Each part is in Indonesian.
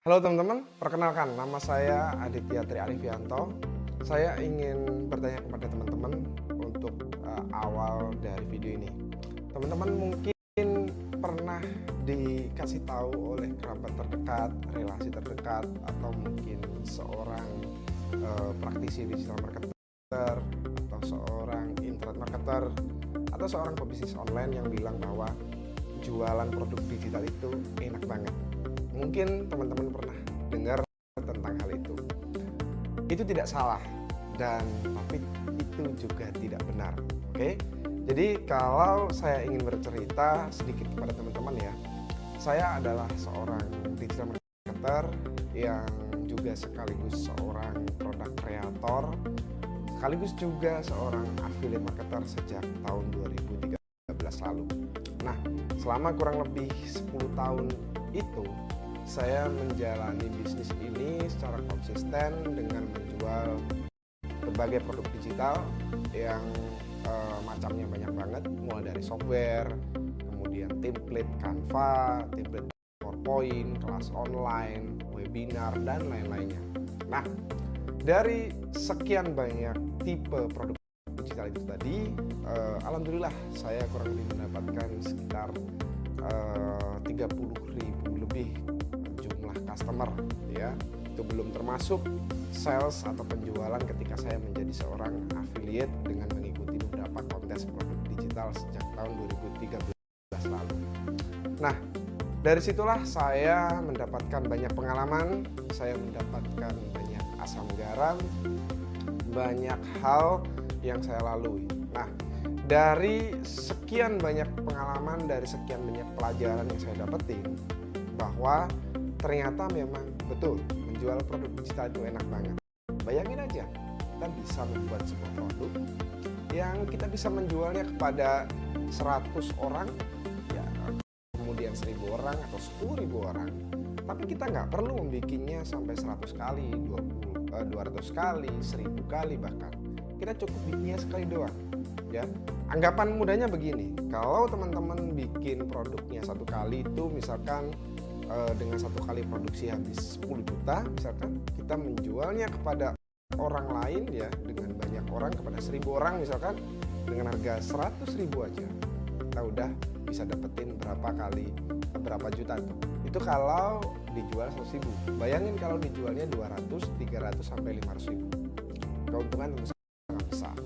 Halo teman-teman, perkenalkan nama saya Aditya Tri Alifianto. Saya ingin bertanya kepada teman-teman untuk awal dari video ini. Teman-teman mungkin pernah dikasih tahu oleh kerabat terdekat, relasi terdekat, atau mungkin seorang praktisi digital marketer, atau seorang internet marketer, atau seorang pebisnis online yang bilang bahwa jualan produk digital itu enak banget. Mungkin teman-teman pernah dengar tentang hal itu. Itu tidak salah, tapi itu juga tidak benar. Oke? Jadi kalau saya ingin bercerita sedikit kepada teman-teman ya, saya adalah seorang digital marketer yang juga sekaligus seorang product creator, sekaligus juga seorang affiliate marketer sejak tahun 2013 lalu. Nah, selama kurang lebih 10 tahun itu saya menjalani bisnis ini secara konsisten dengan menjual berbagai produk digital yang macamnya banyak banget, mulai dari software, kemudian template Canva, template PowerPoint, kelas online, webinar, dan lain-lainnya. Nah, dari sekian banyak tipe produk digital itu tadi, alhamdulillah saya kurang lebih mendapatkan sekitar 30.000 lebih jumlah customer ya. Itu belum termasuk sales atau penjualan ketika saya menjadi seorang affiliate dengan mengikuti beberapa kontes produk digital sejak tahun 2013 lalu. Nah, dari situlah saya mendapatkan banyak pengalaman, saya mendapatkan banyak asam garam, banyak hal yang saya lalui. Nah, dari sekian banyak pengalaman, dari sekian banyak pelajaran yang saya dapetin, bahwa ternyata memang betul menjual produk digital itu enak banget. Bayangin aja, kita bisa membuat sebuah produk yang kita bisa menjualnya kepada 100 orang, ya, kemudian 1.000 orang atau 10.000 orang. Tapi kita nggak perlu membikinnya sampai 100 kali, 200 kali, 1.000 kali bahkan. Kita cukup bikinnya sekali doang. Ya, anggapan mudahnya begini, kalau teman-teman bikin produknya satu kali itu misalkan dengan satu kali produksi habis 10 juta, misalkan kita menjualnya kepada orang lain ya, dengan banyak orang, kepada 1.000 orang misalkan, dengan harga 100.000 aja, kita udah bisa dapetin berapa juta tuh. Itu kalau dijual 100.000. Bayangin kalau dijualnya 200, 300 sampai 500.000. Keuntungan tentu sangat besar.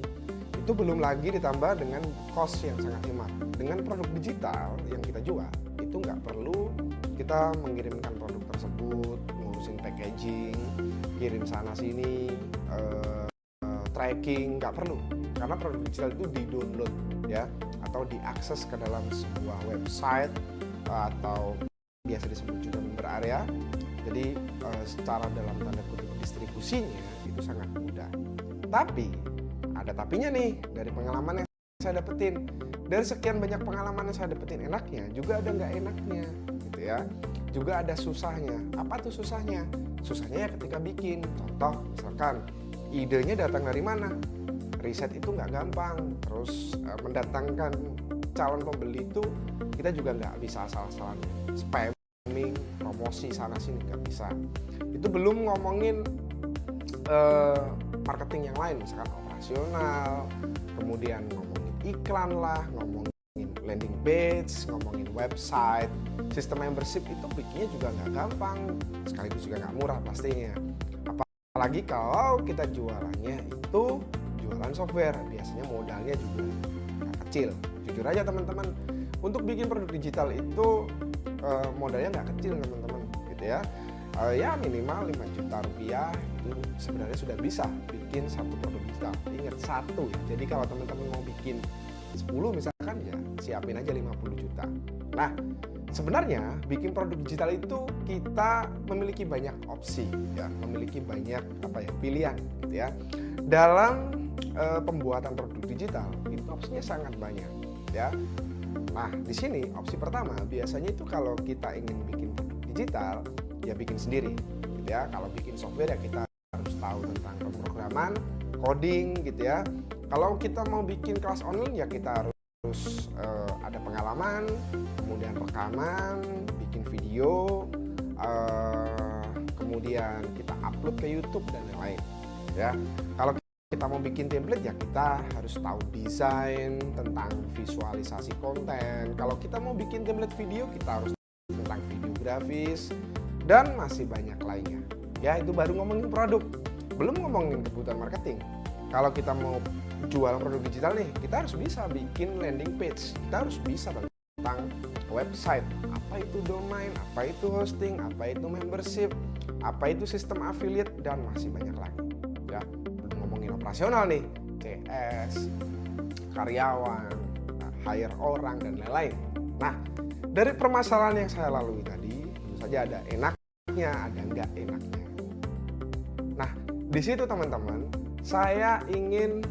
Itu belum lagi ditambah dengan cost yang sangat hemat. Dengan produk digital yang kita jual, itu nggak perlu kita mengirimkan produk tersebut, ngurusin packaging, kirim sana sini, tracking, nggak perlu. Karena produk digital itu di-download ya, atau diakses ke dalam sebuah website atau biasa disebut juga member area. Jadi secara dalam tanda kutip distribusinya itu sangat mudah. Tapi ada tapinya nih, dari pengalaman yang saya dapetin. Dari sekian banyak pengalaman yang saya dapetin enaknya, juga ada nggak enaknya gitu ya. Juga ada susahnya. Apa tuh susahnya? Susahnya ya ketika bikin. Contoh misalkan idenya datang dari mana? Riset itu nggak gampang. Terus mendatangkan calon pembeli itu kita juga nggak bisa asal-asalan spamming, promosi sana sini, nggak bisa. Itu belum ngomongin marketing yang lain, misalkan operasional, kemudian ngomongin iklan lah, ngomongin landing page, ngomongin website, sistem membership itu bikinnya juga nggak gampang, sekaligus juga nggak murah pastinya. Apalagi kalau kita jualannya itu jualan software, biasanya modalnya juga nggak kecil. Jujur aja teman-teman, untuk bikin produk digital itu modalnya nggak kecil teman-teman, gitu ya. Ya minimal 5 juta rupiah itu sebenarnya sudah bisa bikin satu produk digital. Ingat, satu ya. Jadi kalau teman-teman mau bikin 10 misalkan, ya siapin aja 50 juta. Nah, sebenarnya bikin produk digital itu kita memiliki banyak opsi ya, memiliki banyak pilihan gitu ya. Dalam pembuatan produk digital itu opsinya sangat banyak ya. Nah, di sini opsi pertama biasanya itu kalau kita ingin bikin produk digital ya bikin sendiri gitu ya. Kalau bikin software ya kita harus tahu tentang pemrograman, coding gitu ya. Kalau kita mau bikin kelas online ya kita harus ada pengalaman, kemudian rekaman, bikin video, kemudian kita upload ke YouTube dan lain-lain. Ya, kalau kita mau bikin template ya kita harus tahu desain, tentang visualisasi konten. Kalau kita mau bikin template video kita harus tentang videografis dan masih banyak lainnya. Ya, itu baru ngomongin produk, belum ngomongin kebutuhan marketing. Kalau kita mau jual produk digital nih, kita harus bisa bikin landing page, kita harus bisa tentang website, apa itu domain, apa itu hosting, apa itu membership, apa itu sistem affiliate, dan masih banyak lagi. Ya, belum ngomongin operasional nih, CS, karyawan, hire orang, dan lain-lain. Nah, dari permasalahan yang saya lalui tadi, tentu saja ada enaknya, ada nggak enaknya. Nah, di situ teman-teman, saya ingin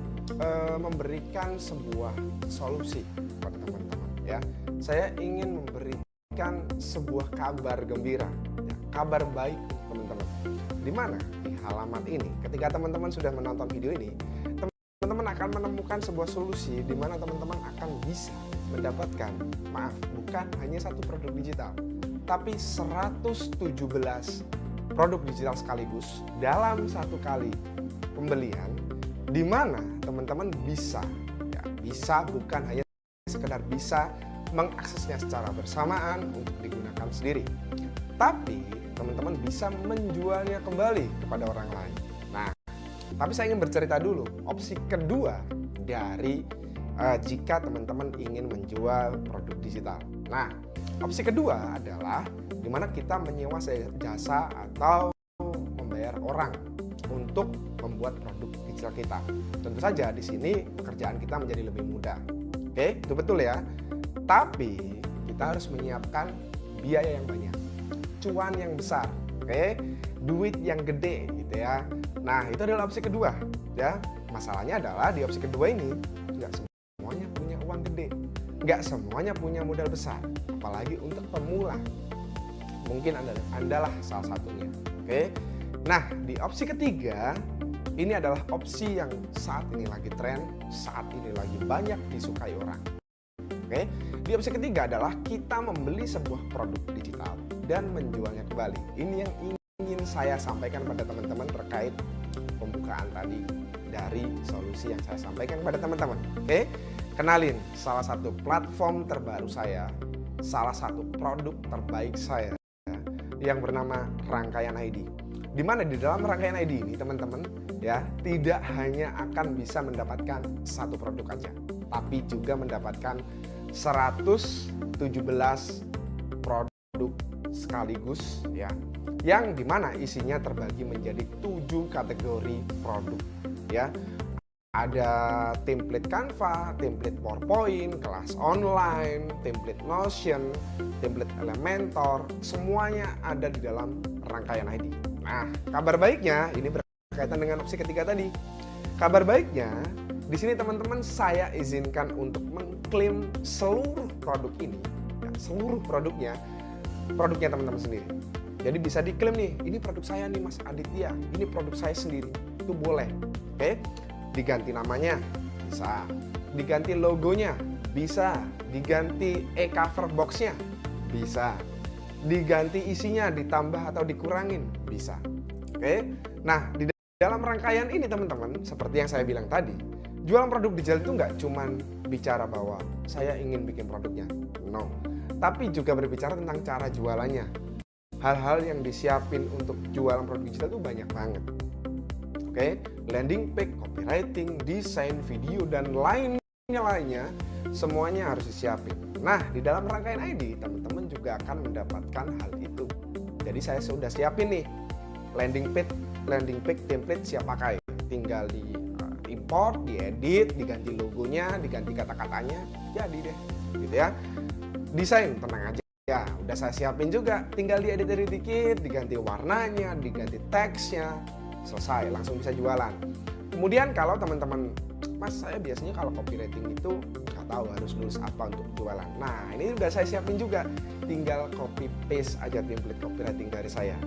memberikan sebuah solusi kepada teman-teman. Ya, saya ingin memberikan sebuah kabar gembira, ya, kabar baik teman-teman. Di mana? Di halaman ini. Ketika teman-teman sudah menonton video ini, teman-teman akan menemukan sebuah solusi di mana teman-teman akan bisa mendapatkan, bukan hanya satu produk digital, tapi 117 produk digital sekaligus dalam satu kali pembelian, di mana teman-teman bisa bukan hanya sekedar bisa mengaksesnya secara bersamaan untuk digunakan sendiri, tapi teman-teman bisa menjualnya kembali kepada orang lain. Nah, tapi saya ingin bercerita dulu opsi kedua dari jika teman-teman ingin menjual produk digital. Nah, opsi kedua adalah di mana kita menyewa jasa atau membayar orang untuk membuat produk digital kita. Tentu saja di sini pekerjaan kita menjadi lebih mudah. Oke, itu betul ya. Tapi kita harus menyiapkan biaya yang banyak, cuan yang besar, oke, duit yang gede gitu ya. Nah, itu adalah opsi kedua ya. Masalahnya adalah di opsi kedua ini nggak semuanya punya uang gede, nggak semuanya punya modal besar, apalagi untuk pemula. Mungkin Anda lah salah satunya. Oke. Nah, di opsi ketiga, ini adalah opsi yang saat ini lagi tren, saat ini lagi banyak disukai orang. Oke. Di opsi ketiga adalah kita membeli sebuah produk digital dan menjualnya kembali. Ini yang ingin saya sampaikan pada teman-teman terkait pembukaan tadi dari solusi yang saya sampaikan kepada teman-teman. Oke. Kenalin salah satu platform terbaru saya, salah satu produk terbaik saya yang bernama Rangkaian ID. Di mana di dalam Rangkaian ID ini teman-teman ya tidak hanya akan bisa mendapatkan satu produk aja, tapi juga mendapatkan 117 produk sekaligus ya, yang dimana isinya terbagi menjadi 7 kategori produk ya. Ada template Canva, template PowerPoint, kelas online, template Notion, template Elementor, semuanya ada di dalam Rangkaian ID. Nah, kabar baiknya ini berkaitan dengan opsi ketiga tadi. Kabar baiknya di sini teman-teman saya izinkan untuk mengklaim seluruh produk ini, ya, seluruh produknya teman-teman sendiri. Jadi bisa diklaim nih, ini produk saya nih Mas Aditya, ini produk saya sendiri, itu boleh. Oke, diganti namanya bisa, diganti logonya bisa, diganti e-cover boxnya bisa, diganti isinya, ditambah atau dikurangin bisa. Oke, nah di dalam rangkaian ini teman-teman, seperti yang saya bilang tadi, jualan produk digital itu nggak cuman bicara bahwa saya ingin bikin produknya, no, tapi juga berbicara tentang cara jualannya. Hal-hal yang disiapin untuk jualan produk digital itu banyak banget. Oke, landing page, copywriting, desain, video, dan lainnya semuanya harus disiapin. Nah, di dalam Rangkaian ID teman-teman juga akan mendapatkan hal itu. Jadi saya sudah siapin nih landing page template siap pakai. Tinggal di import, diedit, diganti logonya, diganti kata-katanya, jadi deh, gitu ya. Desain tenang aja. Ya, udah saya siapin juga. Tinggal diedit dikit, diganti warnanya, diganti teksnya, selesai, langsung bisa jualan. Kemudian kalau teman-teman, Mas saya biasanya kalau copywriting itu nggak tahu harus nulis apa untuk jualan. Nah, ini udah saya siapin juga. Tinggal copy paste aja template copywriting dari saya.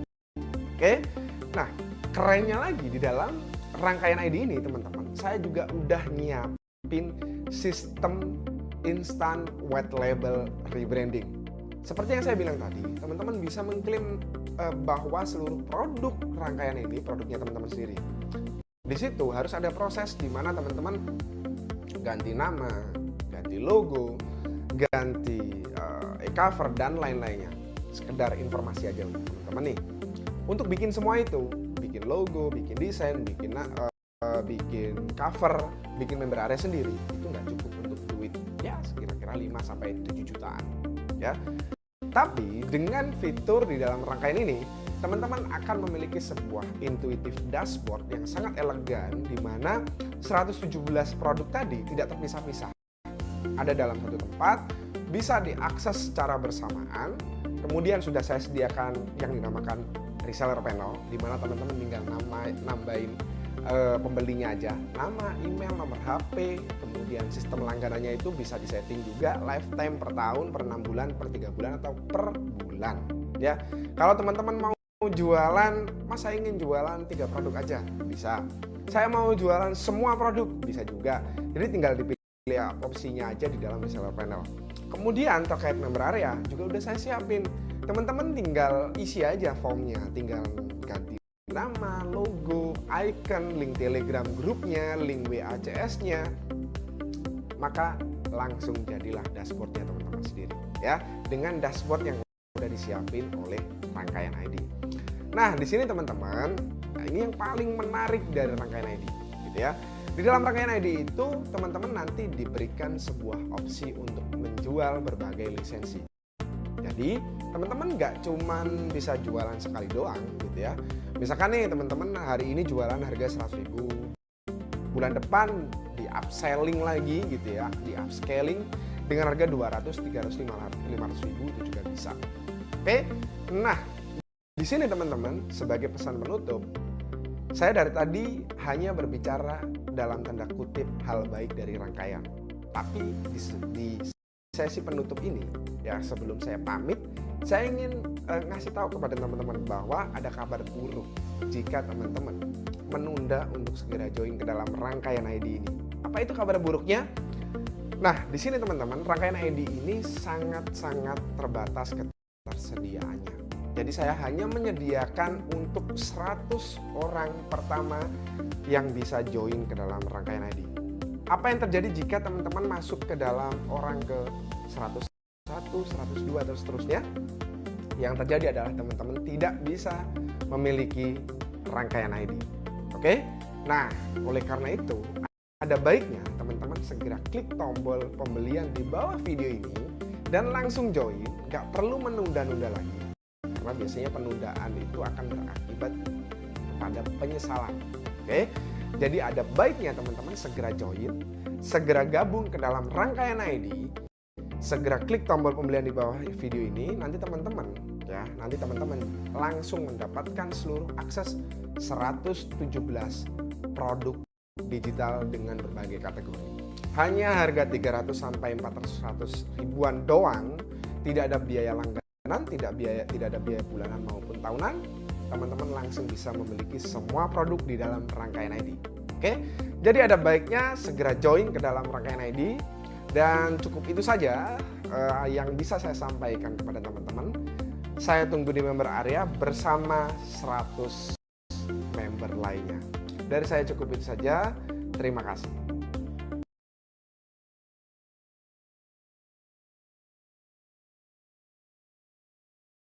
Oke, nah kerennya lagi di dalam Rangkaian ID ini teman-teman, saya juga udah nyiapin sistem instant white label rebranding. Seperti yang saya bilang tadi, teman-teman bisa mengklaim bahwa seluruh produk rangkaian ini produknya teman-teman sendiri. Di situ harus ada proses di mana teman-teman ganti nama, ganti logo, ganti e-cover dan lain-lainnya. Sekedar informasi aja untuk teman-teman nih. Untuk bikin semua itu, bikin logo, bikin desain, bikin cover, bikin member area sendiri, itu nggak cukup untuk duit ya kira-kira 5-7 jutaan ya. Tapi dengan fitur di dalam rangkaian ini, teman-teman akan memiliki sebuah intuitif dashboard yang sangat elegan di mana 117 produk tadi tidak terpisah-pisah. Ada dalam satu tempat, bisa diakses secara bersamaan. Kemudian sudah saya sediakan yang dinamakan reseller panel, di mana teman-teman tinggal nambahin pembelinya aja, nama, email, nomor HP, kemudian sistem langganannya itu bisa disetting juga lifetime per tahun, per 6 bulan, per 3 bulan, atau per bulan ya. Kalau teman-teman mau jualan, mas saya ingin jualan 3 produk aja, bisa. Saya mau jualan semua produk, bisa juga. Jadi tinggal dipilih opsinya aja di dalam reseller panel. Kemudian terkait member area juga udah saya siapin. Teman-teman tinggal isi aja formnya, tinggal ganti nama, logo, icon, link Telegram grupnya, link WA CS-nya, maka langsung jadilah dashboardnya teman-teman sendiri ya, dengan dashboard yang sudah disiapin oleh rangkaian ID. Nah di sini teman-teman, nah ini yang paling menarik dari rangkaian ID gitu ya. Di dalam rangkaian ID itu teman-teman nanti diberikan sebuah opsi untuk menjual berbagai lisensi. Jadi teman-teman nggak cuman bisa jualan sekali doang gitu ya. Misalkan nih teman-teman hari ini jualan harga 100.000, bulan depan di upselling lagi gitu ya, di upscaling dengan harga 200, 300, 500 ribu itu juga bisa. Oke, nah di sini teman-teman sebagai pesan penutup, saya dari tadi hanya berbicara dalam tanda kutip hal baik dari rangkaian. Tapi di sesi penutup ini ya, sebelum saya pamit, saya ingin ngasih tahu kepada teman-teman bahwa ada kabar buruk jika teman-teman menunda untuk segera join ke dalam rangkaian ID ini. Apa itu kabar buruknya? Nah, di sini teman-teman, rangkaian ID ini sangat-sangat terbatas ketersediaannya. Jadi saya hanya menyediakan untuk 100 orang pertama yang bisa join ke dalam rangkaian ID. Apa yang terjadi jika teman-teman masuk ke dalam orang ke 101, 102 dan seterusnya? Yang terjadi adalah teman-teman tidak bisa memiliki rangkaian ID. Oke? Nah, oleh karena itu ada baiknya teman-teman segera klik tombol pembelian di bawah video ini dan langsung join, nggak perlu menunda-nunda lagi. Karena biasanya penundaan itu akan berakibat pada penyesalan. Oke? Jadi ada baiknya teman-teman segera join, segera gabung ke dalam rangkaian ID, segera klik tombol pembelian di bawah video ini. Nanti teman-teman langsung mendapatkan seluruh akses 117 produk digital dengan berbagai kategori. Hanya harga 300 sampai 400 ribuan doang, tidak ada biaya langganan, tidak ada biaya bulanan maupun tahunan. Teman-teman langsung bisa memiliki semua produk di dalam rangkaian ID. Oke, jadi ada baiknya segera join ke dalam rangkaian ID. Dan cukup itu saja yang bisa saya sampaikan kepada teman-teman. Saya tunggu di member area bersama 100 member lainnya. Dari saya cukup itu saja. Terima kasih.